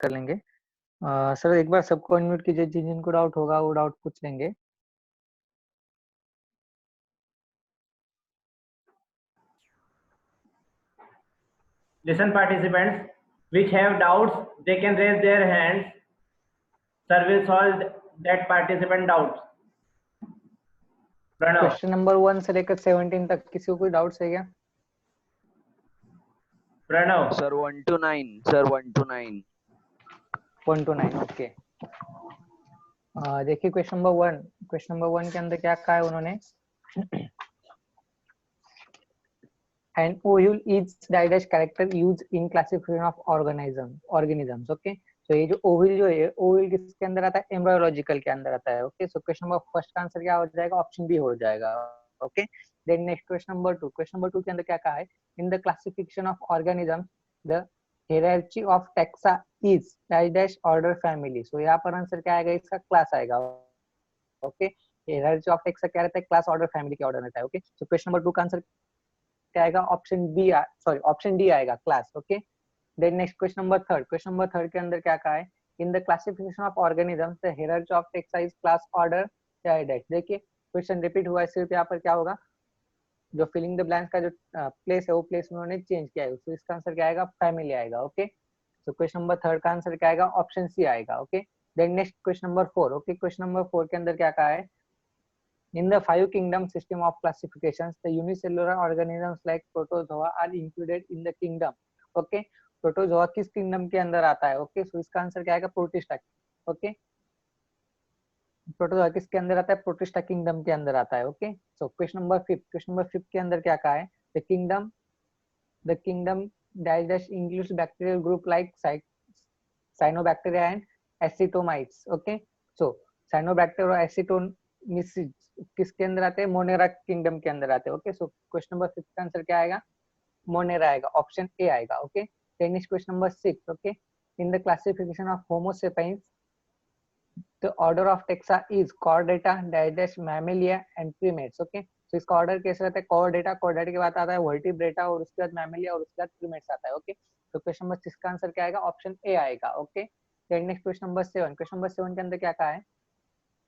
कर लेंगे। सर एक बार सबको अनम्यूट कीजिए, जिनको डाउट होगा वो डाउट पूछ लेंगे। Listen, participants, which have doubts, they can raise their hands. Sir will solve that participant doubts. Pranav, question number 1 से लेकर 17 तक किसी को कोई डाउट्स है क्या? Pranav sir 1 to 9, sir 1 to 9। 1 to 9 okay. देखिए क्वेश्चन नंबर 1 के अंदर क्या कहा है उन्होंने, an ovule is dash character used in classification of organisms okay. तो ये जो ओविल जो है, ओविल किसके अंदर आता है? एम्ब्रायोलॉजिकल के अंदर आता है okay. So question number first का आंसर क्या हो जाएगा? ऑप्शन बी हो जाएगा okay. Then next question number 2, question number 2 के अंदर क्या कहा है? In the classification of organism the hierarchy of taxa is dash order family। So यहाँ पर आंसर क्या आएगा? इसका क्लास आएगा ओके। hierarchy of taxa क्या रहता है? क्लास, ऑर्डर, फैमिली के ऑर्डर रहता है ओके। सो क्वेश्चन नंबर 2 का आंसर क्या आएगा? Option B, sorry option D आएगा, class okay. Then next question number third के अंदर क्या कहा है? In the classification of organisms the hierarchy of taxa is class, order, डायडेट। देखिए क्वेश्चन रिपीट हुआ है, सिर्फ यहाँ पर क्या होगा, जो फिलिंग द ब्लैंक्स का जो प्लेस है वो प्लेस उन्होंने चेंज किया है, तो इसका आंसर क्या आएगा? फैमिली आएगा ओके। तो क्वेश्चन नंबर थर्ड का आंसर क्या आएगा? ऑप्शन सी आएगा okay. Then next question number 4 okay. Question number 4 के अंदर क्या कहा है? In the five kingdom system of classifications, the unicellular organisms like protozoa are included in the kingdom. Okay, protozoa किस kingdom के अंदर आता है? Okay, so इसका आंसर क्या आएगा? प्रोटिस्टा। Okay, प्रोटोजोआ किसके अंदर आता है? प्रोटिस्टा किंगडम के अंदर आता है okay. So question number 5, question number 5 के अंदर क्या कहा है? The kingdom dash includes bacterial group like cyanobacteria and actinomycetes okay. So cyanobacteria और एसिटोमिसिस किसके अंदर आते हैं? मोनेरा किंगडम के अंदर आते हैं ओके। सो क्वेश्चन नंबर 5 का आंसर क्या आएगा? मोनेरा आएगा, ऑप्शन ए आएगा okay. Then next question number 6 okay. In the classification of homo sapiens the order of taxa is chordata, डायडेस, मैमेलिया एंड प्रीमेट्स ओके। तो इसका ऑर्डर कैसे रहता है? कॉर्डेटा, कॉर्डेटा के बाद आता है वर्टिब्रेटा और उसके बाद मैमेलिया और उसके बाद प्रीमेट्स आता है ओके। तो क्वेश्चन नंबर 6 का आंसर क्या आएगा? ऑप्शन ए आएगा okay. Then next question number 7, question number 7 के अंदर क्या कहा है?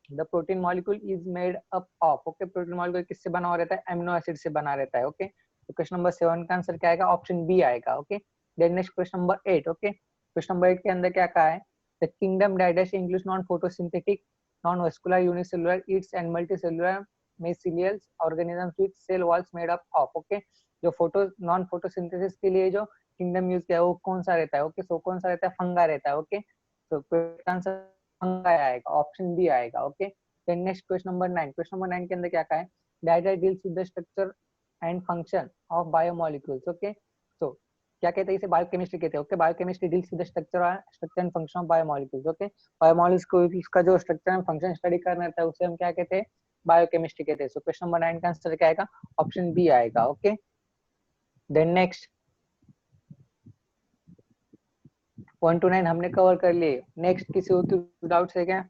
The protein molecule is made up of okay. Protein molecule किससे बना हुआ रहता है? अमीनो एसिड से बना रहता है ओके। तो क्वेश्चन नंबर 7 का आंसर क्या आएगा? ऑप्शन बी आएगा okay. Then next question number 8 okay. Question number 8 के अंदर क्या कहा है? द किंगडम डायडेस includes non photosynthetic, non vascular, unicellular, yeasts and multicellular mycelial organisms with cell walls made up of okay. जो नॉन फोटोसिंथेसिस के लिए जो किंगडम यूज किया है वो कौन सा रहता है ओके। सो कौन सा रहता है? फंगा रहता है ओके। तो आंसर फंगा आएगा, ऑप्शन बी आएगा okay. Then next question number 9, question number 9 के अंदर क्या कहा है? Data deals with the structure and function of biomolecules okay. तो क्या कहते हैं इसे? बायोकेमिस्ट्री कहते हैं okay. Biochemistry deals with the structure and function of biomolecules okay. Biomolecules को इसका जो स्ट्रक्चर एंड फंक्शन स्टडी करना रहता है उसे हम क्या कहते हैं? बायोकेमिस्ट्री कहते हैं। सो क्वेश्चन नंबर 9 का आंसर क्या आएगा? ऑप्शन बी आएगा ओके। देन नेक्स्ट 1 to 9 हमने कवर कर लिए। नेक्स्ट किसी और डाउट्स है क्या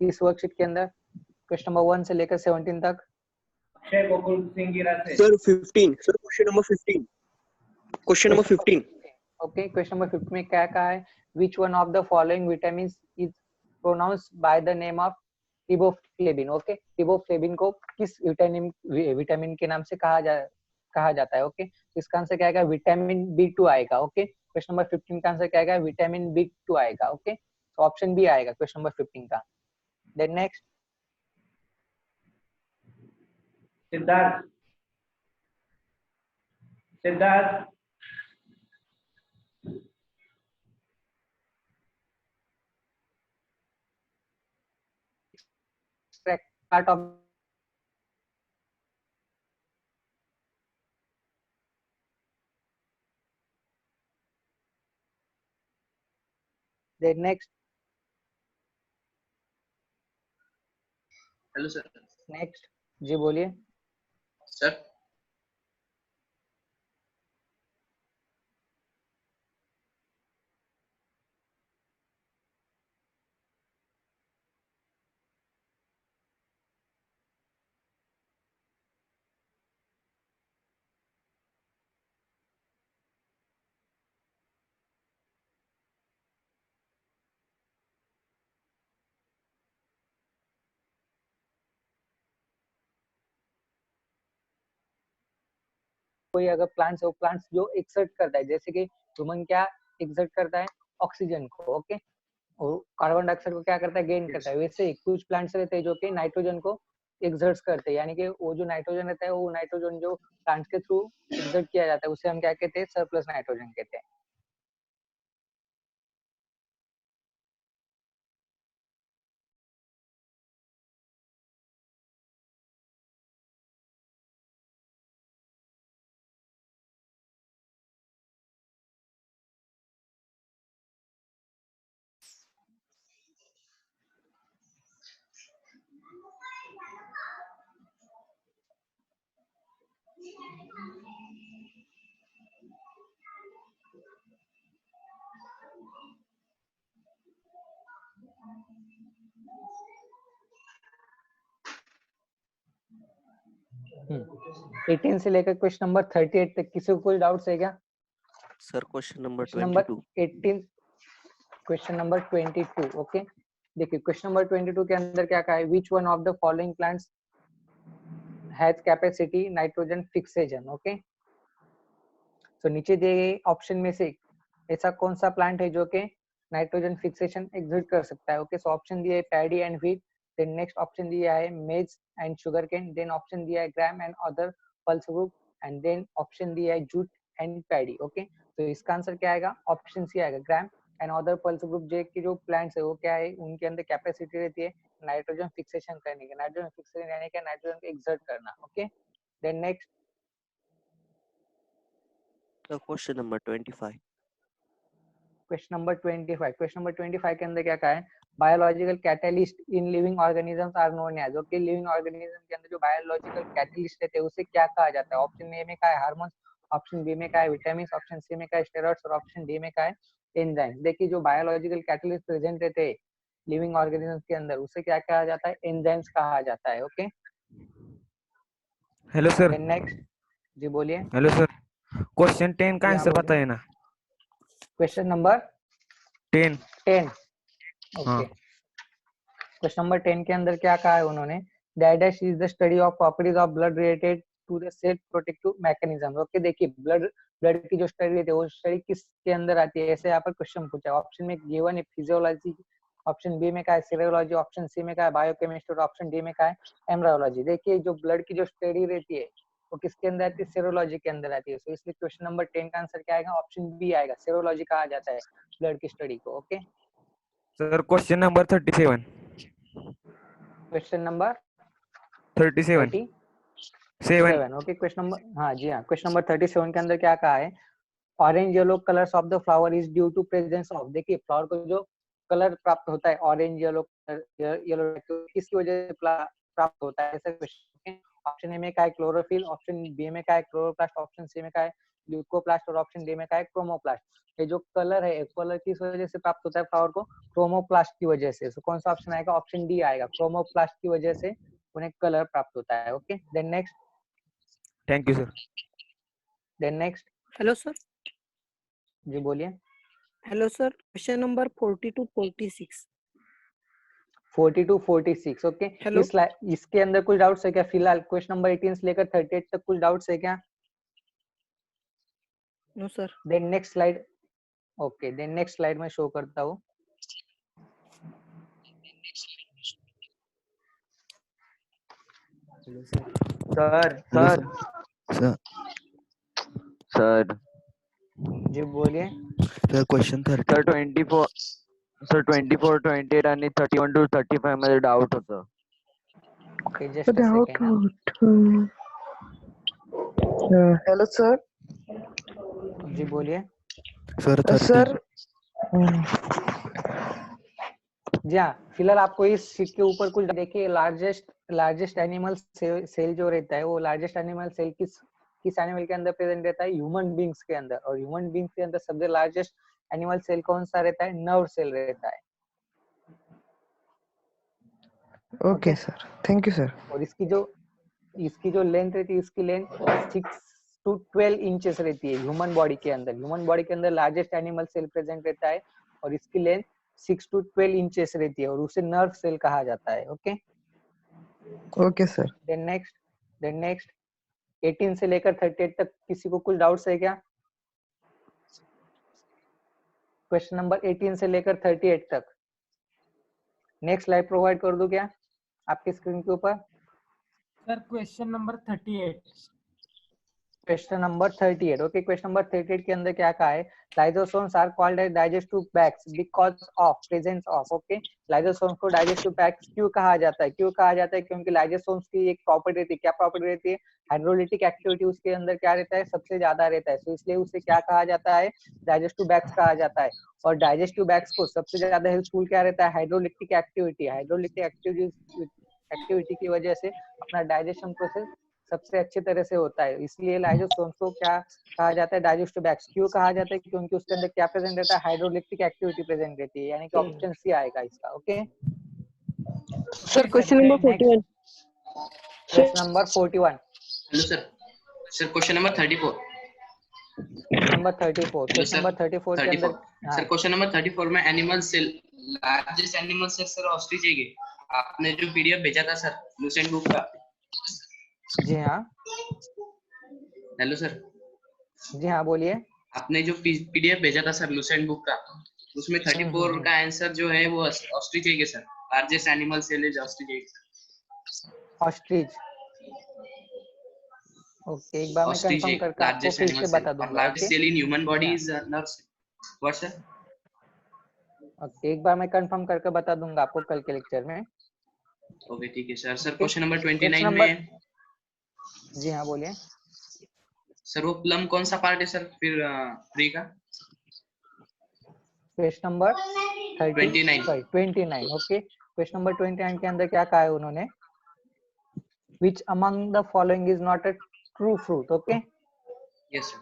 इस वर्कशीट के अंदर? क्वेश्चन नंबर 1 से लेकर 17 तक। अक्षय गोकुल सिंह गिरा से sir 15, sir question number 15, question number 15 okay. Question number 15 में क्या कहा है? Which one of the following vitamin is pronounced by the name of riboflavin okay. Riboflavin को किस विटामिन के नाम से कहा जाता है ओके। तो इसका आंसर क्या आएगा? विटामिन B2 आएगा ओके। क्वेश्चन नंबर 15 का आंसर क्या आएगा? विटामिन B2 आएगा ओके। तो ऑप्शन बी आएगा क्वेश्चन नंबर 15 का। Then next Siddharth Siddharth part of then next hello sir. Next जी बोलिए सर कोई अगर प्लांट्स है वो प्लांट्स जो एक्सर्ट करता है, जैसे कि ह्यूमन क्या एक्सर्ट करता है ऑक्सीजन को, ओके, और कार्बन डाइऑक्साइड को क्या करता है गेन करता है, वैसे ही कुछ प्लांट्स रहते हैं जो कि नाइट्रोजन को एक्सर्ट करते हैं, यानी कि वो जो नाइट्रोजन रहता है वो नाइट्रोजन जो प्लांट्स के थ्रू एक्सर्ट किया जाता है उसे हम क्या कहते हैं सरप्लस नाइट्रोजन कहते हैं। हम्म 18 से लेकर क्वेश्चन नंबर 38 तक किसी को कोई डाउट्स है क्या? Sir question number question number 22 18, question number 22, okay. देखिए क्वेश्चन नंबर 22 के अंदर क्या कहा है, which one of the following plants has capacity nitrogen fixation, okay. तो नीचे दिए गए ऑप्शन में से ऐसा कौन सा प्लांट है जो कि नाइट्रोजन फिक्सेशन एग्जिट कर सकता है, ओके। सो ऑप्शन दिया है paddy and wheat, then next option दिया है maize and sugarcane, then option दिया है gram and other pulse group, and then option दिया है जूट एंड पैडी, ओके। तो इसका आंसर क्या आएगा, ऑप्शन सी आएगा, gram and other pulse group जे की जो प्लांट्स है वो क्या है, उनके अंदर कैपेसिटी रहती है नाइट्रोजन फिक्सेशन करने की, नाइट्रोजन फिक्सेशन यानी कि नाइट्रोजन को एक्सर्ट करना, okay. Then next sir question number 25 question number 25, question number 25 के अंदर क्या कहा है, biological catalyst in living organisms are known as, okay. Living organism के अंदर जो बायोलॉजिकल कैटलिस्ट रहते हैं उसे क्या कहा जाता है, ऑप्शन ए में क्या है हार्मोन्स, ऑप्शन बी में क्या है विटामिन, ऑप्शन सी में क्या है स्टेरॉइड्स, और ऑप्शन डी में क्या है एंजाइम्स। देखिए जो बायोलॉजिकल कैटलिस्ट प्रेजेंट रहते हैं लिविंग ऑर्गेनिजम्स के अंदर उसे क्या कहा जाता है, एंजाइम्स कहा जाता है, okay. Hello sir. Then next, जी बोलिए। हेलो सर, क्वेश्चन 10 का जी हाँ आंसर बोलिए, बताइए ना। Question number 10। 10, हाँ ओके। क्वेश्चन नंबर 10 के अंदर क्या कहा है उन्होंने, डायडेश is the study of properties of blood related to the self protective mechanism, okay. देखिए ब्लड ब्लड की जो स्टडी रहती है वो स्टडी किसके अंदर आती है, ऐसे यहाँ पर क्वेश्चन पूछा है, ऑप्शन में गिवन है फिजियोलॉजी, ऑप्शन बी में क्या है सीरोलॉजी, ऑप्शन सी में क्या है बायोकेमिस्ट्री, और ऑप्शन डी में क्या है एम्ब्रायोलॉजी। देखिए जो ब्लड की जो स्टडी रहती है वो किसके अंदर आती है, सीरोलॉजी के अंदर आती है, तो इसलिए क्वेश्चन नंबर 10 का आंसर क्या आएगा, ऑप्शन बी आएगा, सीरोलॉजी कहा जाता है ब्लड की स्टडी को, okay. Sir question number 37। Question number 37 7। 37, okay. Question number, हाँ जी हाँ, क्वेश्चन नंबर 37 के अंदर क्या कहा है, orange yellow colours of the flower is due to presence of, देखिए फ्लावर को जो कलर प्राप्त होता है ऑरेंज येलो येलो किसकी वजह से प्राप्त होता है, ऐसा क्वेश्चन। ऑप्शन ए में क्या है क्लोरोफिल, ऑप्शन बी में क्या है क्लोरोप्लास्ट, ऑप्शन सी में क्या है ल्यूकोप्लास्ट, और ऑप्शन डी में क्या है क्रोमोप्लास्ट। ये जो कलर है कलर किस वजह से प्राप्त होता है फ्लावर को, क्रोमोप्लास्ट की वजह से। तो कौन सा ऑप्शन आएगा, ऑप्शन डी आएगा, क्रोमोप्लास्ट की वजह से उन्हें कलर प्राप्त होता है, okay. Then next, thank you sir. Then next, hello sir. जी बोलिए। Hello sir, question number 42 46। 42 46, okay. Hello. इसके अंदर कुछ डाउट्स है क्या, फिलहाल क्वेश्चन नंबर 18 से लेकर 38 तक कुछ डाउट्स है क्या? No sir. Then next slide, okay, then next slide में शो करता हूँ। Sir hello sir sir. Sir जी बोलिए। Sir question 30। सर 24 सर 24 28 आणि 31 to 35 मध्ये डाऊट होतं. Okay just a second, hello sir. जी बोलिए। सर 30। सर जी हाँ, फिलहाल आपको इस शीट के ऊपर कुछ देखिए, लार्जेस्ट एनिमल सेल जो रहता है वो लार्जेस्ट एनिमल सेल किस एनिमल के अंदर प्रेजेंट रहता है, ह्यूमन बींग्स के अंदर, और ह्यूमन बींग्स के अंदर सबसे लार्जेस्ट एनिमल सेल कौन सा रहता है, नर्व सेल रहता है, okay sir, thank you sir. और इसकी जो लेंथ रहती है, इसकी लेंथ 6 to 12 इंचेस रहती है ह्यूमन बॉडी के अंदर। ह्यूमन बॉडी के अंदर लार्जेस्ट एनिमल सेल प्रेजेंट रहता है और इसकी लेंथ 6 to 12 इंचेस रहती है और उसे नर्व सेल कहा जाता है, okay. Okay sir. Then next, 18 से लेकर 38 तक किसी को कुछ डाउट्स है क्या? क्वेश्चन नंबर 18 से लेकर 38 तक। नेक्स्ट स्लाइड प्रोवाइड कर दूं क्या आपकी स्क्रीन के ऊपर? Sir question number 38। Question number 38। Okay, question number 38 के अंदर क्या कहा है? Lysosomes are called as digestive bags because of presence of. Okay, lysosomes को डाइजेस्टिव बैग्स क्यों कहा जाता है? क्यों कहा जाता है? क्योंकि लाइसोसोम्स की एक प्रॉपर्टी रहती है। क्या प्रॉपर्टी रहती है? हाइड्रोलिटिक एक्टिविटी उसके अंदर क्या रहता है? सबसे ज्यादा रहता है, तो इसलिए उसे क्या कहा जाता है? डाइजेस्टिव बैग्स कहा जाता है। और डाइजेस्टिव बैग्स को सबसे ज्यादा हेल्पफुल क्या रहता है? Hydrolytic activity. हाइड्रोलिटिक एक्टिविटी की वजह से अपना डाइजेशन प्रोसेस सबसे अच्छी तरह से होता है, इसलिए लाइसोसोम्स को क्या कहा जाता है? Digestive bags. क्यों कहा जाता है? क्योंकि उसके अंदर क्या प्रेजेंट रहता है? हाइड्रोलिटिक एक्टिविटी प्रेजेंट रहती है, यानी कि ऑप्शन सी आएगा इसका। Okay, sir question number 41। Question number 41। Hello sir. Sir question number 34। Number 34। Question number 34 के अंदर सर क्वेश्चन नंबर 34 में animal cell, largest animal cell sir ostrich है। आपने जो पीडीएफ भेजा था सर लूसेंट बुक का। जी हाँ, हेलो सर। जी हाँ, बोलिए। आपने जो पीडीएफ भेजा था सर लूसेंट बुक का, उसमें 34 का आंसर जो है वो ऑस्ट्रिच है sir. Largest animal cell is ostrich. Ostrich. Okay, एक बार मैं कंफर्म करके आपको फिर से बता दूंगा। Largest cell in human body is nerves. What sir? Okay, एक बार मैं कंफर्म करके बता दूंगा आपको कल के लेक्चर में। ओके ठीक है sir. Sir question number 29 number में। जी हाँ, बोलिए। सर वो प्लम कौन सा पार्ट है सर फिर ट्री का? Question number 29। Okay, question number 29 के अंदर क्या कहा है उन्होंने? Which among the following is not a true fruit? Okay, yes sir.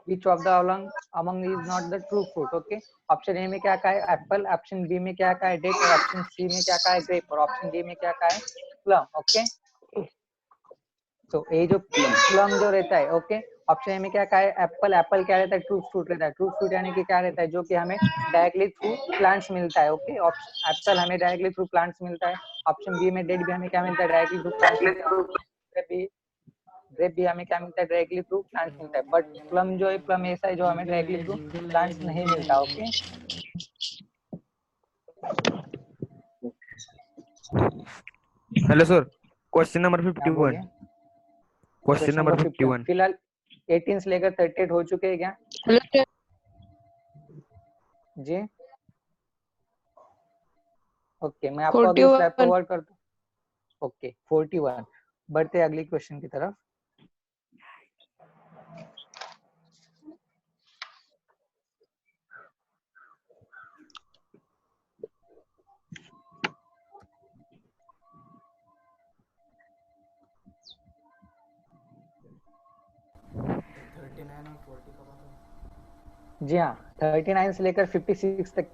which of the among is not the true fruit? Okay, option A में क्या कहा है? एप्पल। ऑप्शन बी में क्या कहा है? डेट। और ऑप्शन सी में क्या कहा है? ग्रेप। और ऑप्शन डी में क्या कहा है? प्लम। ओके, तो ये जो प्लम जो रहता है, ओके, ऑप्शन ए में क्या कहा है? एप्पल। एप्पल क्या रहता है? ट्रू फ्रूट रहता है। ट्रू फ्रूट यानी कि क्या रहता है? जो कि हमें डायरेक्टली थ्रू प्लांट्स मिलता है। ओके, एप्पल हमें डायरेक्टली थ्रू प्लांट्स मिलता है। ऑप्शन बी में डेट भी हमें क्या मिलता है? डायरेक्टली थ्रू प्लांट्स मिलता है। ग्रेप भी हमें क्या मिलता है? डायरेक्टली थ्रू प्लांट्स मिलता है। बट प्लम जो है, प्लम ऐसा है जो हमें डायरेक्टली थ्रू प्लांट्स नहीं मिलता। Okay, hello sir, question number क्या 51। बोलिए? Question number 51। फिलहाल 18 से लेकर 38 हो चुके हैं क्या? जी, ओके, मैं आपको अगली स्लाइड प्रोवाइड करता हूँ। ओके, 41। बढ़ते अगली क्वेश्चन की तरफ। जी हाँ, 39 से लेकर 56 तक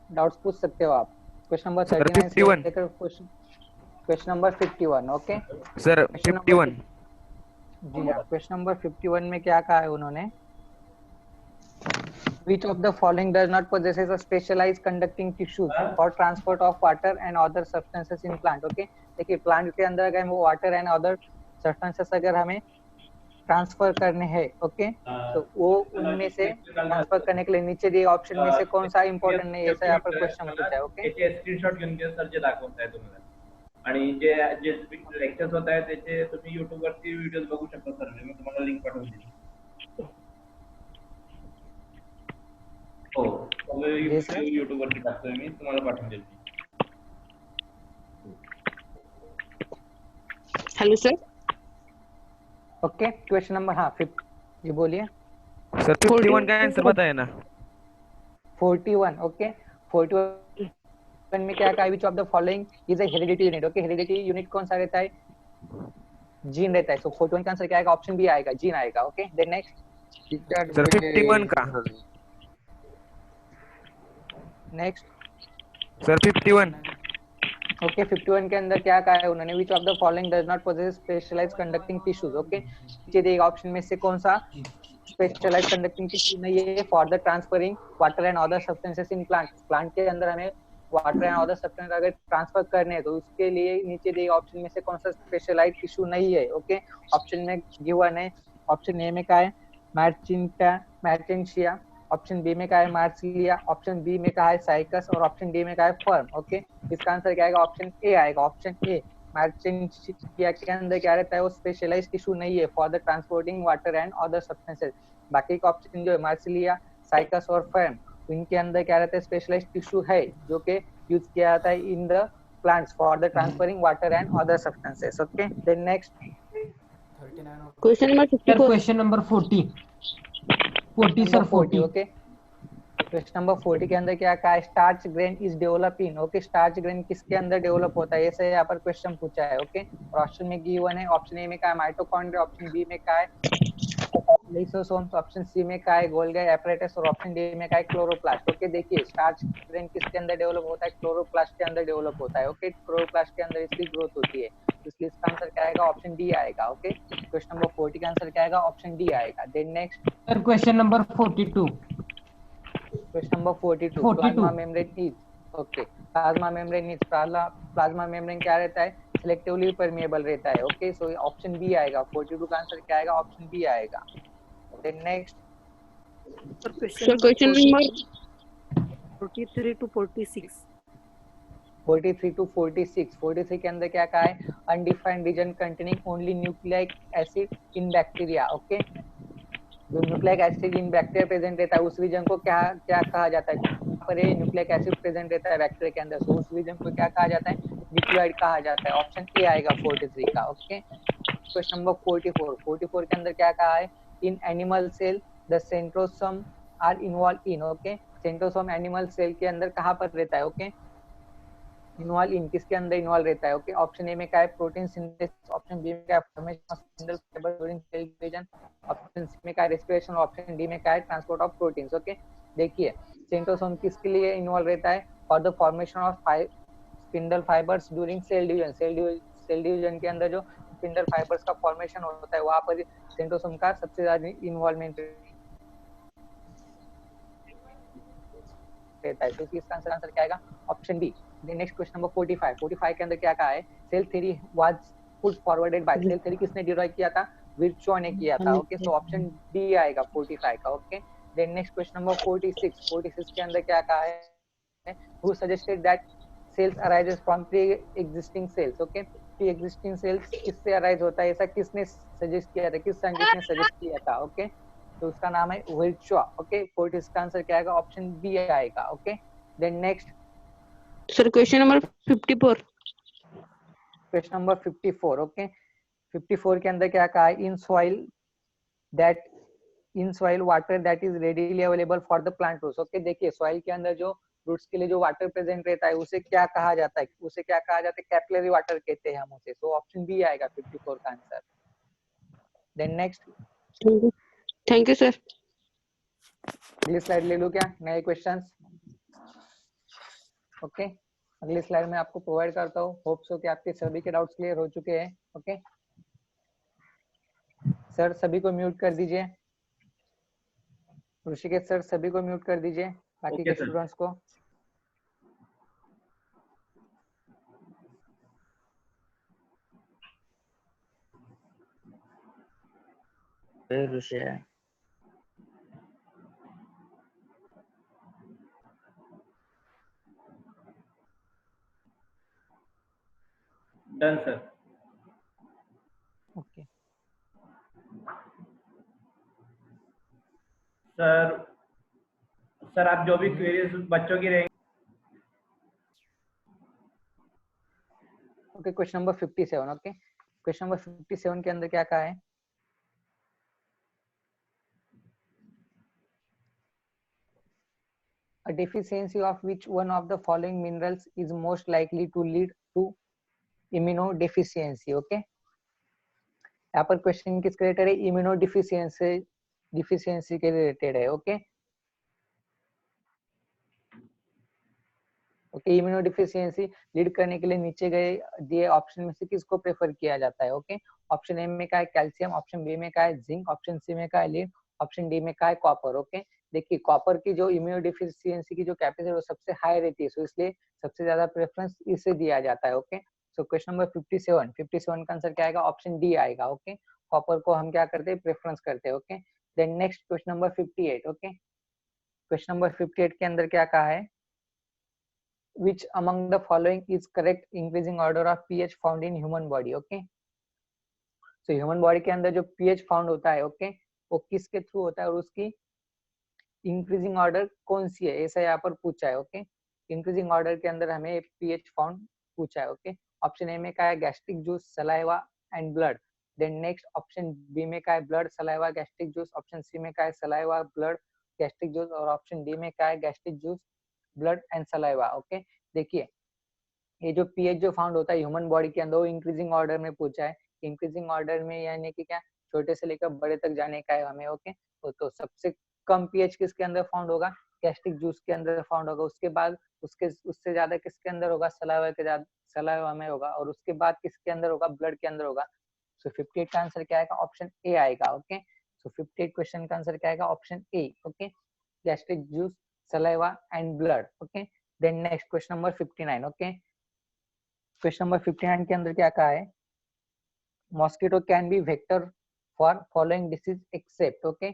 डाउट्स पूछ सकते हो आप। क्वेश्चन नंबर 39 से लेकर क्वेश्चन नंबर 51। Okay sir 51। जी हाँ, क्वेश्चन नंबर 51 में क्या कहा है उन्होंने? Which of the following does not possesses a specialized conducting tissues for transport of water and other substances in plant? Okay, देखिए प्लांट के अंदर अगर वो वाटर एंड अदर सब्सटेंसेस अगर हमें ट्रांसफर करने हैं, ओके, तो वो उनमें से ट्रांसफर करने के लिए नीचे दिए ऑप्शन में से कौन सा इंपॉर्टेंट नहीं है, ऐसा यहाँ पर क्वेश्चन पूछा है। ओके, याचे स्क्रीनशॉट घेऊन घ्या सर, जे दाखवत आहे तुम्हाला, आणि जे जे लेक्चर्स होत आहेत त्याचे तुम्ही YouTube वरती व्हिडिओज बघू शकता सर. मी तुम्हाला लिंक पाठवून देईन. हो, YouTube वरती टाकतोय मी, तुम्हाला पाठवून देईन. Hello sir. Okay, question number, हाँ, 5 जी बोलिए सर। 51 का आंसर बताया ना। 41। ओके, 41 में क्या कहा? विच of the following is a heredity unit? Okay, heredity unit कौन सा रहता है? जीन रहता है। सो 41 का आंसर क्या आएगा? ऑप्शन बी आएगा, जीन आएगा। ओके, देन नेक्स्ट सर 51 का। Next sir 51। ओके, 51 के अंदर क्या कहा है उन्होंने? Which of the following does not possess specialised conducting tissues? Okay, नीचे दिए ऑप्शन में से कौन सा स्पेशलाइज्ड कंडक्टिंग टिश्यू नहीं है for the transferring water and other substances in plant? Plant के अंदर हमें वाटर एंड अदर सब्सटेंस अगर ट्रांसफर करने हैं तो उसके लिए नीचे दिए ऑप्शन में से कौन सा स्पेशलाइज्ड टिश्यू नहीं है। ओके, ऑप्शन में गिवन है, ऑप्शन ए में क्या है मैर्टेंशिया, ऑप्शन बी में क्या है मार्सिलिया, ऑप्शन बी में क्या है साइकस और ऑप्शन डी में क्या है फर्म। ओके, इसका आंसर क्या आएगा, ऑप्शन ए आएगा। ऑप्शन ए मैर्टेंशिया के अंदर क्या रहता है, वो स्पेशलाइज्ड टिश्यू नहीं है for the transporting water and other substances. बाकी का ऑप्शन जो है मार्सिलिया, साइकस और फर्म, इनके अंदर क्या रहता है, स्पेशलाइज्ड टिश्यू है जो कि यूज किया जाता है in the plants for the transferring water and other substances. Okay, then next question number sir 54 question number 40 sir 40 okay, question number 40 के अंदर क्या कहा है, starch grain is develop in. Okay, starch grain किसके अंदर डेवलप होता है, ऐसे यहाँ पर क्वेश्चन पूछा है। ओके, और ऑप्शन में गिवन है, ऑप्शन ए में क्या है माइटोकॉन्ड्रिया, ऑप्शन बी में क्या है लाइसोसोम्स, ऑप्शन सी में क्या है गोल्गी एपरेटस और ऑप्शन डी में क्या है क्लोरोप्लास्ट। ओके, देखिए स्टार्च ग्रेन किसके अंदर डेवलप होता है, क्लोरोप्लास्ट के अंदर डेवलप होता है। ओके, क्लोरोप्लास्ट के अंदर इसकी ग्रोथ होती है, इसलिए इसका आंसर क्या आएगा, ऑप्शन डी आएगा। ओके, क्वेश्चन नंबर 40 का आंसर क्या आएगा, ऑप्शन डी आएगा। Then next sir question number 42 question number 42 plasma membrane is. Okay, plasma membrane is, plasma membrane क्या रहता है, सिलेक्टिवली परमेएबल रहता है। ओके, सो ऑप्शन बी आएगा, 42 का आंसर क्या आएगा, ऑप्शन बी आएगा। Then next sir question number 43 to 46 43 to 46, 43 के अंदर क्या कहा है, undefined region containing only nucleic acid in bacteria. Okay, जो nucleic acid in bacteria present रहता है उस रीजन को क्या क्या कहा जाता है, पर ये न्यूक्लिक एसिड प्रेजेंट रहता है बैक्टीरिया के अंदर, तो उस रीजन को क्या कहा जाता है, न्यूक्लियोइड कहा जाता है। ऑप्शन ए आएगा 43 का। ओके, क्वेश्चन नंबर 44 के अंदर क्या कहा है, in animal cell the centrosome are involve in. Okay, centrosome animal cell के अंदर कहाँ पर रहता है, ओके इन्वॉल्व इन किसके अंदर इन्वॉल्व रहता है। ओके, ऑप्शन ए में क्या है प्रोटीन सिंथेसिस, ऑप्शन बी में क्या है formation of spindle fibre during cell division, option C में क्या है रेस्पिरेशन, ऑप्शन डी में क्या है ट्रांसपोर्ट ऑफ प्रोटीन्स। ओके, देखिए सेंट्रोसोम किसके लिए इन्वॉल्व रहता है, for the formation of spindle fibres during cell division, cell division के अंदर जो स्पिंडल फाइबर्स का फॉर्मेशन होता है वहां पर सेंट्रोसोम का सबसे ज्यादा इन्वॉल्वमेंट रहता है, तो इसका आंसर क्या आएगा, option B. Next question number 45 के अंदर क्या कहा है, cell theory was put forwarded by, cell theory किसने डिराइव किया था, विर्चो ने किया था। ओके, सो ऑप्शन डी आएगा 45 का। Okay, then next question number 46 के अंदर क्या कहा है, who suggested that cells arises from pre existing cells. Okay, pre existing cells किससे अराइज होता है, ऐसा किसने सजेस्ट किया था, किस साइंटिस्ट ने सजेस्ट किया था। ओके, तो उसका नाम है विर्चो। ओके, 46 का आंसर क्या आएगा, ऑप्शन बी आएगा। Okay, then next sir question number 54 question number 54। Okay, 54 के अंदर क्या कहा है, in soil water that is readily available for the plant roots. Okay, देखिए सॉइल के अंदर जो रूट्स के लिए जो वाटर प्रेजेंट रहता है उसे क्या कहा जाता है, उसे क्या कहा जाता है, कैपिलरी वाटर कहते हैं हम उसे, तो ऑप्शन बी आएगा 54 का answer. Then next thank you sir. अगली स्लाइड ले लूं क्या, नए क्वेश्चंस। ओके, अगली स्लाइड में आपको प्रोवाइड करता हूँ, होप सो कि आपके सभी के डाउट्स क्लियर हो चुके हैं। ओके सर, सभी को म्यूट कर दीजिए, ऋषिकेश सर सभी को म्यूट कर दीजिए, बाकी के स्टूडेंट्स को। Done sir. ओके सर आप जो भी क्वेरीज बच्चों की रहेंगी। Okay, question number 57। Okay, question number 57 के अंदर क्या कहा है, a deficiency of which one of the following minerals is most likely to lead to immunodeficiency। Okay, यहाँ पर क्वेश्चन किसके रिलेटेड है, इम्यूनोडिफिशियंसी के रिलेटेड है। ओके ओके, इम्यूनोडिफिशियंसी लीड करने के लिए नीचे गए दिए ऑप्शन में से किसको प्रेफर किया जाता है। ओके, ऑप्शन ए में क्या है कैल्शियम, ऑप्शन बी में क्या है जिंक, ऑप्शन सी में क्या है लीड, ऑप्शन डी में क्या है कॉपर। ओके, देखिए कॉपर की जो इम्यूनो डिफिशियंसी की जो कैपेसिटी वो सबसे हाई रहती है, सो इसलिए सबसे ज्यादा प्रेफरेंस इसे दिया जाता है। ओके, सो क्वेश्चन नंबर 57 का आंसर क्या आएगा? ऑप्शन डी आएगा। ओके, कॉपर को हम क्या करते हैं? प्रेफरेंस करते हैं। Okay, then next question number 58। Okay, question number 58 के अंदर क्या कहा है? Which among the following is correct increasing order of pH found in human body? Okay, so human body के अंदर जो pH फाउंड होता है, ओके, वो किसके थ्रू होता है और उसकी इंक्रीजिंग ऑर्डर कौन सी है, ऐसा यहाँ पर पूछा है। ओके, इंक्रीजिंग ऑर्डर के अंदर हमें pH फाउंड पूछा है। ओके, ऑप्शन ए में क्या है? Gastric juice, saliva and blood. Then next option B में क्या है? Blood, saliva, gastric juice. Option C में क्या है? Saliva, blood, gastric juice. और ऑप्शन डी में क्या है? Gastric juice, blood and saliva. Okay, देखिए ये जो पीएच जो फाउंड होता है ह्यूमन बॉडी के अंदर वो इंक्रीजिंग ऑर्डर में पूछा है। इंक्रीजिंग ऑर्डर में यानी कि क्या? छोटे से लेकर बड़े तक जाने का है हमें। ओके, तो सबसे कम पीएच किसके अंदर फाउंड होगा? गैस्ट्रिक जूस के अंदर फाउंड होगा। उसके बाद उससे ज्यादा किसके अंदर होगा? सलाइवा के ज्यादा सलाइवा में होगा। और उसके बाद किसके अंदर होगा? ब्लड के अंदर होगा। सो 58 का आंसर क्या आएगा? ऑप्शन ए आएगा। ओके, सो 58 क्वेश्चन का आंसर क्या आएगा? Option A. Okay, gastric juice, saliva and blood. Okay, then next question number 59। Okay, question number 59 के अंदर क्या कहा है? Mosquito can be vector for following disease except. Okay,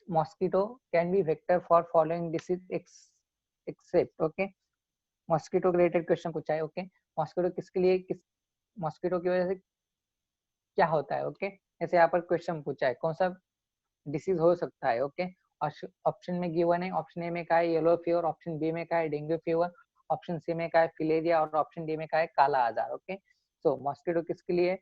mosquito can be vector for following disease except. Okay, mosquito related question पूछा है। Okay, mosquito किसके लिए mosquito की वजह से क्या होता है? ओके, ऐसे यहाँ पर क्वेश्चन पूछा है, कौन सा डिसीज हो सकता है। ओके, ऑप्शन में गिवन है। ऑप्शन ए में क्या है? Yellow fever. ऑप्शन बी में क्या है? Dengue fever. ऑप्शन सी में क्या है? फिलेरिया। और ऑप्शन डी में क्या है? काला आजार। ओके, सो मॉस्किटो किसके लिए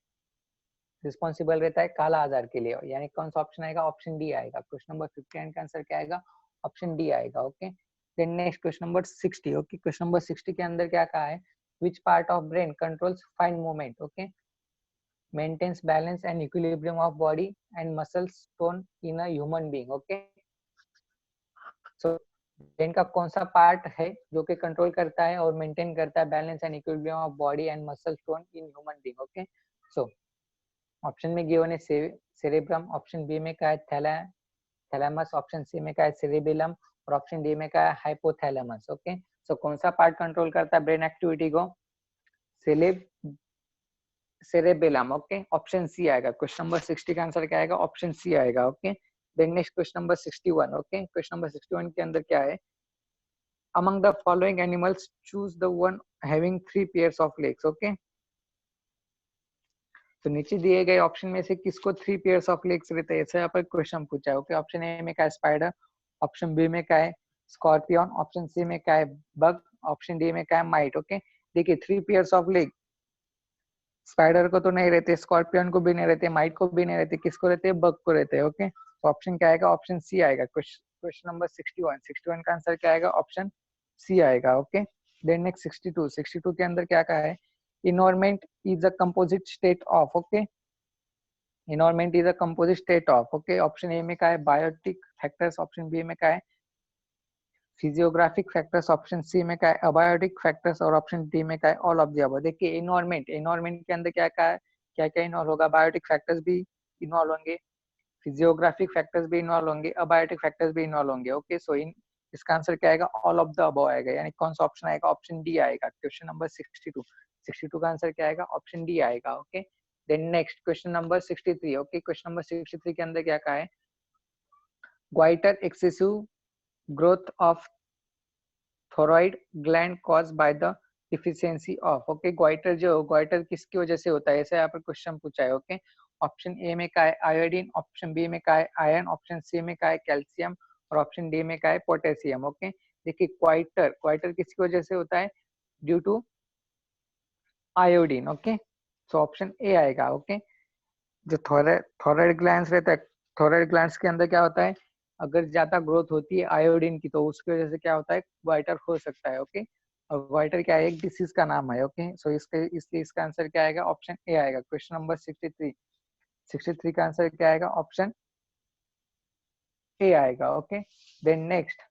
रिस्पॉन्सिबल रहता है? काला आजार के लिए। यानी कौन सा ऑप्शन आएगा? ऑप्शन डी आएगा। क्वेश्चन नंबर 59 का आंसर क्या आएगा? ऑप्शन डी आएगा। Okay, then next question number 60। Okay, question number 60 के अंदर क्या कहा है? Which part of brain controls fine movement? Okay, maintains balance and equilibrium of body and muscle tone in a human being. Okay, so brain का कौन सा part है जो कि कंट्रोल करता है और मेंटेन करता है balance and equilibrium of body and muscle tone in human being? Okay, so option में गिवन है सेरेब्रम। ऑप्शन बी में क्या है? थैलेमस। ऑप्शन सी में क्या है? सेरेबेलम। और ऑप्शन डी में क्या है? हाइपोथैलेमस। ओके, सो कौन सा पार्ट कंट्रोल करता है ब्रेन एक्टिविटी को? सेरेबेलम। ओके, ऑप्शन सी आएगा। क्वेश्चन नंबर 60 का आंसर क्या आएगा? ऑप्शन सी आएगा। Okay, then next question number 61। Okay, question number 61 के अंदर क्या है? among the following animals choose the one having 3 pairs of legs. Okay, तो नीचे दिए गए ऑप्शन में से किसको 3 pairs of legs रहते हैं, ऐसा यहाँ पर क्वेश्चन पूछा है। ओके, ऑप्शन ए में क्या है? स्पाइडर। ऑप्शन बी में क्या है? स्कॉर्पियन। ऑप्शन सी में क्या है? बग। ऑप्शन डी में क्या है? माइट। ओके, देखिए 3 pairs of leg स्पाइडर को तो नहीं रहते, स्कॉर्पियन को भी नहीं रहते, माइट को भी नहीं रहते, किसको रहते हैं? बग को रहते हैं। ओके, तो ऑप्शन क्या आएगा? ऑप्शन सी आएगा। क्वेश्चन नंबर 61 का आंसर क्या आएगा? ऑप्शन सी आएगा। ओके, देन नेक्स्ट 62 के अंदर क्या कहा है? Environment is a composite state of. Okay, environment is a composite state of. Okay, option A में क्या है? Biotic factors. ऑप्शन बी में क्या है? Physiographic factors. ऑप्शन सी में क्या है? Abiotic factors. और ऑप्शन डी में क्या है? All of the above. देखिए इन्वायरमेंट के अंदर क्या क्या है? क्या क्या इन्वॉल्व होगा? बायोटिक फैक्टर्स भी इन्वॉल्व होंगे, फिजियोग्राफिक फैक्टर्स भी इन्वॉल्व होंगे, अबायोटिक फैक्टर्स भी इन्वॉल्व होंगे। ओके, सो इसका आंसर क्या आएगा? ऑल ऑफ द अबव आएगा। यानी कौन सा ऑप्शन आएगा? ऑप्शन डी आएगा। क्वेश्चन नंबर 62 का आंसर क्या आएगा? ऑप्शन डी आएगा। Okay, then next question number 63। Okay, question number 63 के अंदर क्या कहा है? Goitre excessive growth of thyroid gland cause by the deficiency of. Okay, goitre जो ग्वाइटर किसकी वजह से होता है, ऐसे यहाँ पर क्वेश्चन पूछा है। ओके, ऑप्शन ए में क्या है? आयोडीन। ऑप्शन बी में क्या है? आयरन। ऑप्शन सी में क्या है? कैल्शियम। और ऑप्शन डी में क्या है? पोटेशियम। ओके, देखिए क्वाइटर किसकी वजह से होता है? Due to iodine. Okay, so option A आएगा। ओके, जो थोरॉइड ग्लैंड्स रहता है, थोरॉइड ग्लैंड्स के अंदर क्या होता है? अगर ज्यादा ग्रोथ होती है आयोडीन की तो उसकी वजह से क्या होता है? ग्वाइटर हो सकता है। ओके, और ग्वाइटर क्या है? एक डिसीज का नाम है। ओके, सो इसलिए इसका आंसर क्या आएगा? ऑप्शन ए आएगा। क्वेश्चन नंबर 63 का आंसर क्या आएगा? ऑप्शन ए आएगा। Okay, then next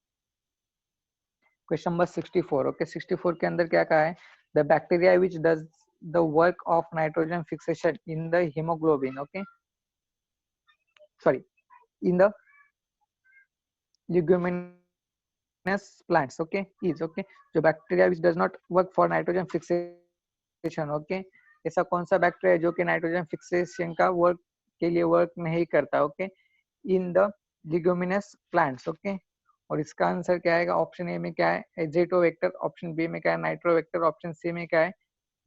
question number 64। Okay, 64 के अंदर क्या कहा है? The bacteria which does the work of nitrogen fixation in the haemoglobin. Okay, sorry, in the leguminous plants, okay, is okay, जो bacteria which does not work for nitrogen fixation, okay, ऐसा कौन सा bacteria है जो कि nitrogen fixation का work के लिए वर्क नहीं करता, okay, in the leguminous plants, okay. और इसका आंसर क्या आएगा? ऑप्शन ए में क्या है? एजेटोवेक्टर, ऑप्शन बी में क्या है? नाइट्रोवेक्टर, ऑप्शन सी में क्या है?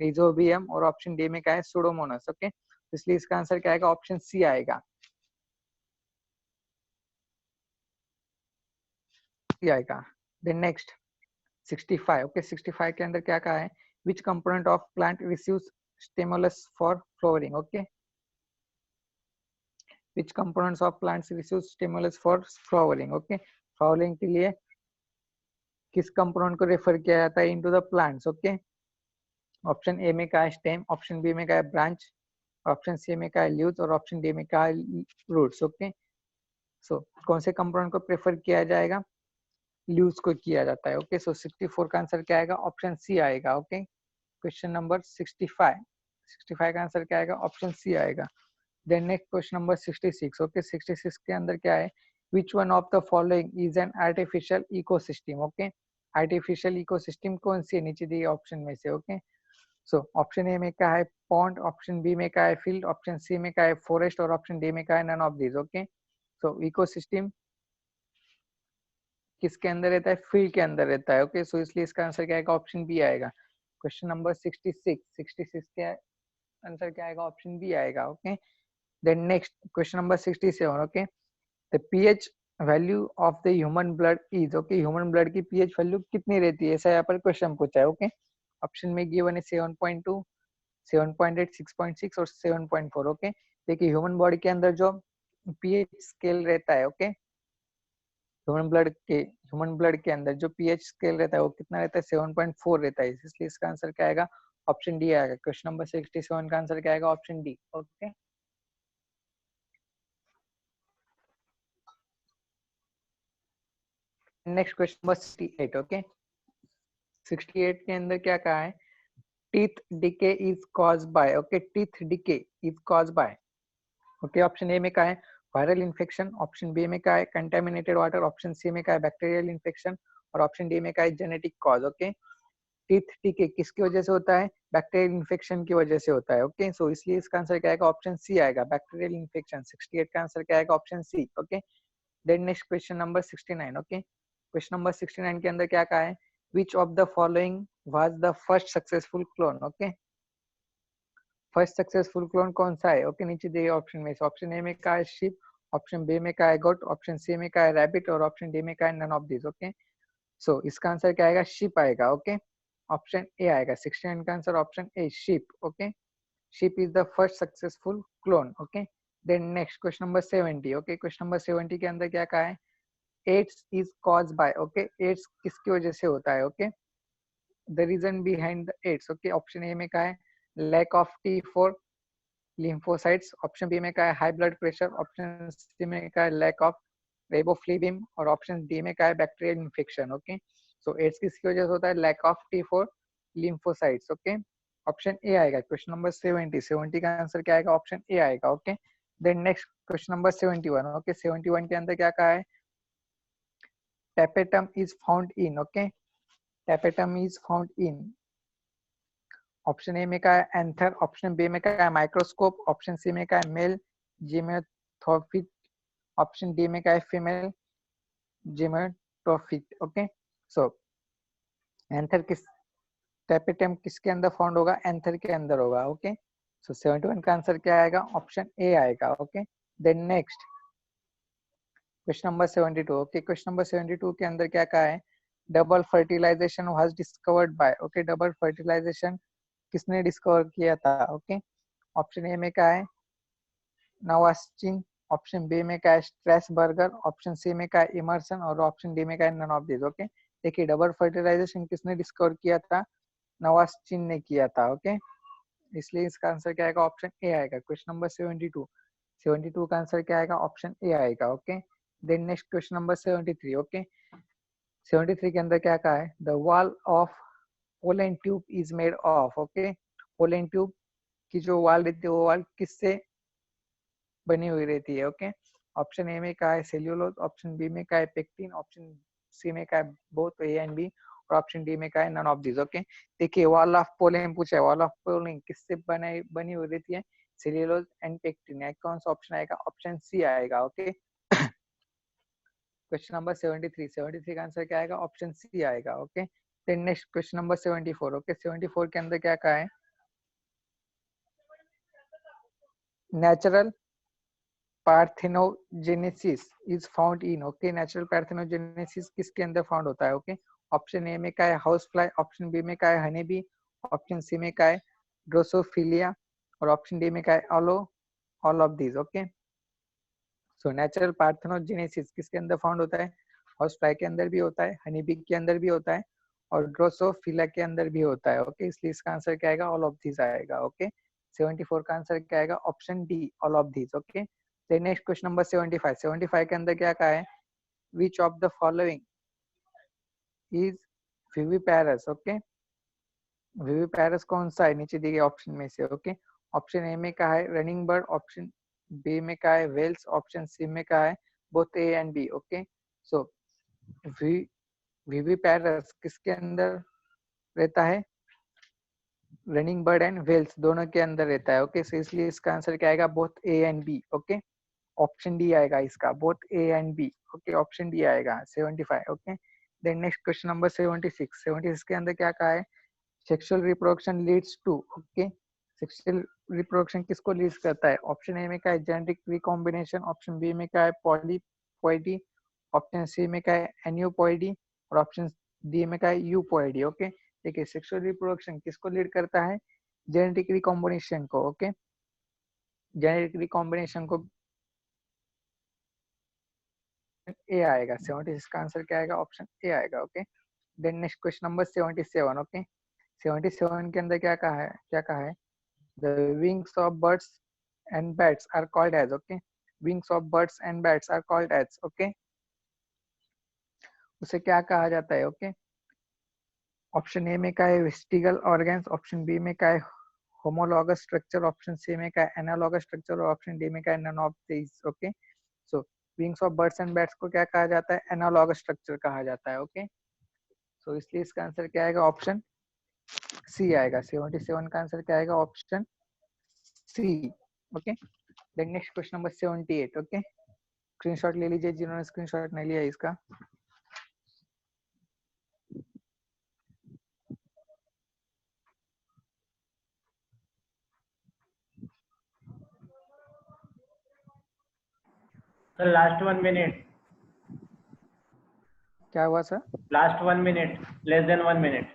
रिजोबियम, और ऑप्शन डी में क्या है? Pseudomonas, okay. इसलिए इसका आंसर क्या आएगा? ऑप्शन सी आएगा, सी आएगा। देन नेक्स्ट 65, ओके, 65 के अंदर क्या कहा है? विच component of plant receives stimulus for flowering, okay, which components of plants receive stimulus for flowering, okay, flowering के लिए किस कंपोनेंट को रेफर किया जाता है into the plants, okay. Option A में क्या है? स्टेम, ऑप्शन बी में क्या है? ब्रांच, ऑप्शन सी में क्या है? लीव्स, और ऑप्शन डी में क्या है? Roots, okay. सो कौन से कंपोनेंट को प्रेफर किया जाएगा? लीव्स को किया जाता है, ओके। सो 64 का आंसर क्या आएगा? ऑप्शन सी आएगा, ओके। क्वेश्चन नंबर 65, 65 का आंसर क्या आएगा? ऑप्शन सी आएगा। Then next question number 66, okay, 66 के अंदर क्या है? Which one of the following is an artificial ecosystem, okay, artificial ecosystem कौन सी है नीचे दिए ऑप्शन में से, ओके। सो ऑप्शन ए में क्या है? पॉन्ड, ऑप्शन बी में क्या है? फील्ड, ऑप्शन सी में क्या है? फॉरेस्ट, और ऑप्शन डी में क्या है? None of this, okay. So ecosystem किसके अंदर रहता है? फील्ड के अंदर रहता है, ओके। सो इसलिए इसका आंसर क्या आएगा? ऑप्शन बी आएगा। क्वेश्चन नंबर 66, 66 के आंसर क्या आएगा? ऑप्शन बी आएगा, okay. Then next question number 67, okay, the pH value of the human blood is, okay, human blood की pH value कितनी रहती है? ऐसा यहाँ पर क्वेश्चन पूछा है, ओके। ऑप्शन में गिवन है 7.2, 7.8, 6.6 और 7.4, ओके। देखिए ह्यूमन बॉडी के अंदर जो pH स्केल रहता है, ओके, ह्यूमन ब्लड के अंदर जो pH स्केल रहता है वो कितना रहता है? 7.4 रहता है, इसलिए इसका आंसर क्या आएगा? ऑप्शन डी आएगा। क्वेश्चन नंबर 67 का आंसर क्या आएगा? Option D, okay. Next question number 68, okay, 68 के अंदर क्या कहा है? Teeth decay is caused by, okay, teeth decay is caused by, okay. Option A में क्या है? वायरल इन्फेक्शन, ऑप्शन बी में क्या है? कंटेमिनेटेड वाटर, ऑप्शन सी में क्या है? बैक्टीरियल इन्फेक्शन, और ऑप्शन डी में क्या है? Genetic cause, okay. Teeth decay किसकी वजह से होता है? बैक्टीरियल इन्फेक्शन की वजह से होता है, ओके। सो इसलिए इसका आंसर क्या आएगा? ऑप्शन सी आएगा, बैक्टीरियल इन्फेक्शन। 68 का आंसर क्या आएगा? Option C, okay. Then next question number 69, okay, question number 69 के अंदर क्या कहा है? Which of the following was the first successful clone, okay, first successful clone कौन सा है? ओके, नीचे दिए ऑप्शन में से ऑप्शन ए में क्या है? शिप, ऑप्शन बी में क्या है? गोट, ऑप्शन सी में क्या है? रैबिट, और ऑप्शन डी में क्या है? None of this, okay. So इसका आंसर क्या आएगा? शिप आएगा, ओके। ऑप्शन ए आएगा। 69 का answer option A, sheep, okay. Sheep is the first successful clone, okay. Then next question number 70, okay, question number 70 के अंदर क्या कहा है? AIDS is caused by, okay, AIDS किसकी वजह से होता है? Okay, the reason behind the AIDS, okay. Option A में क्या है? Lack of T4 lymphocytes, option B में क्या है? High blood pressure, option C में क्या है? लैक ऑफ रेबोफ्लेविन, और ऑप्शन डी में क्या है? Bacterial infection, okay. So AIDS किसकी वजह से होता है? Lack of T4 lymphocytes, okay. Option A आएगा। क्वेश्चन नंबर 70, 70 का आंसर क्या आएगा? ऑप्शन ए आएगा, okay. Then next question number 71, okay, 71 के अंदर क्या कहा है? tapetum is found in, okay, tapetum is found in, option A में क्या है? एंथर, ऑप्शन बी में क्या है? माइक्रोस्कोप, ऑप्शन सी में क्या है? मेल जिमेथोफिट, ऑप्शन डी में क्या है? Female gametophyte, okay. So anther किस, टेपेटम किसके अंदर फाउंड होगा? एंथर के अंदर होगा, ओके। सो 71 का आंसर क्या आएगा? ऑप्शन ए आएगा, okay. Then next question number 72, okay, question number 72 के अंदर क्या कहा है? Double fertilisation was discovered by, okay, double fertilisation किसने डिस्कवर किया था? ओके, ऑप्शन ए में क्या है? नवास्चिन, ऑप्शन बी में क्या है? स्ट्रेसबर्गर, ऑप्शन सी में क्या है? इमर्सन, और ऑप्शन डी में क्या है? None of this, okay. देखिए डबल फर्टिलाइजेशन किसने डिस्कवर किया था? नवास्चिन ने किया था, ओके। इसलिए इसका आंसर क्या आएगा? ऑप्शन ए आएगा। क्वेश्चन नंबर 72, 72 का आंसर क्या आएगा? ऑप्शन ए आएगा, okay. Then next question number 73, okay, 73 के अंदर क्या कहा है? The wall of pollen tube is made of, okay, pollen tube की जो वॉल रहती है वो वॉल किससे बनी हुई रहती है? ओके, ऑप्शन ए में क्या है सेल्यूलोज, ऑप्शन बी में क्या है पेक्टिन, ऑप्शन सी में क्या है बोथ ए एंड बी, और ऑप्शन डी में क्या है नन ऑफ दिस। ओके, देखिए वॉल ऑफ पोलिन पूछा है, वॉल ऑफ पोलिन किससे बनी हुई रहती है, सेल्यूलोज एंड पेक्टिन। कौन सा ऑप्शन आएगा, ऑप्शन सी आएगा। ओके, क्वेश्चन नंबर 73 का आंसर क्या आएगा, ऑप्शन सी आएगा। Okay, then next question number 74। Okay, 74 के अंदर क्या कहा है, natural parthenogenesis is found in. Okay, natural parthenogenesis किसके अंदर फाउंड होता है। ओके, ऑप्शन ए में क्या है हाउस फ्लाई, ऑप्शन बी में क्या है हनी बी, ऑप्शन सी में क्या है ड्रोसोफिलिया, और ऑप्शन डी में क्या है all of this. Okay, so natural parthenogenesis किसके अंदर फाउंड होता है, हाउस फ्लाई के अंदर भी होता है, हनी बी के अंदर भी होता है, और ड्रोसोफिला के अंदर भी होता है। ओके, इसलिए इसका आंसर क्या आएगा, ऑल ऑफ दिस आएगा। ओके, 74 का आंसर क्या आएगा, option D all of this. Okay, then next question number 75 के अंदर क्या कहा है, which of the following is viviparous. Okay, viviparous कौन सा है, नीचे दिए गए ऑप्शन में से। ओके, ऑप्शन ए में क्या है रनिंग बर्ड, ऑप्शन बी में क्या है वेल्स, ऑप्शन सी में क्या है both A and B. Okay, so viviparous किसके अंदर रहता है, रनिंग बर्ड एंड वेल्स दोनों के अंदर रहता है। ओके, सो इसलिए इसका आंसर क्या आएगा, both A and B. Okay, option D आएगा इसका, both A and B. Okay, option D आएगा 75। Okay, then next question number 76 के अंदर क्या कहा है, sexual reproduction leads to. Okay, sexual reproduction किसको लीड्स करता है, ऑप्शन ए में क्या है जेनेटिक रिकॉम्बिनेशन, ऑप्शन बी में क्या है पॉलीपॉइडी, ऑप्शन सी में क्या है एन्यूपॉइडी, और ऑप्शन डी में क्या है यूपॉइडी। ओके, देखिए सेक्सुअल रिप्रोडक्शन किसको लीड करता है, जेनेटिक रिकॉम्बिनेशन को। ओके, जेनेटिक रिकॉम्बिनेशन को ए आएगा, 76 का आंसर क्या आएगा, ऑप्शन ए आएगा। Okay, then next question number 77। Okay, 77 के अंदर क्या कहा है the wings of birds and bats are called as. Okay, wings of birds and bats are called as. Okay, उसे क्या कहा जाता है। ओके, ऑप्शन ए में क्या है वेस्टिगल ऑर्गन्स, ऑप्शन बी में क्या है होमोलॉगस स्ट्रक्चर, ऑप्शन सी में क्या है एनालॉगस स्ट्रक्चर, और ऑप्शन डी में क्या है none of this. Okay, so wings of birds and bats को क्या कहा जाता है, एनालॉगस स्ट्रक्चर कहा जाता है। ओके, सो इसलिए इसका आंसर क्या आएगा, ऑप्शन सी आएगा। 77 का आंसर क्या आएगा, option C. Okay, then next question number 78। Okay, screenshot ले लीजिए जिन्होंने स्क्रीनशॉट नहीं लिया इसका। Sir, last 1 minute. क्या हुआ sir, Last 1 minute. Less than 1 minute.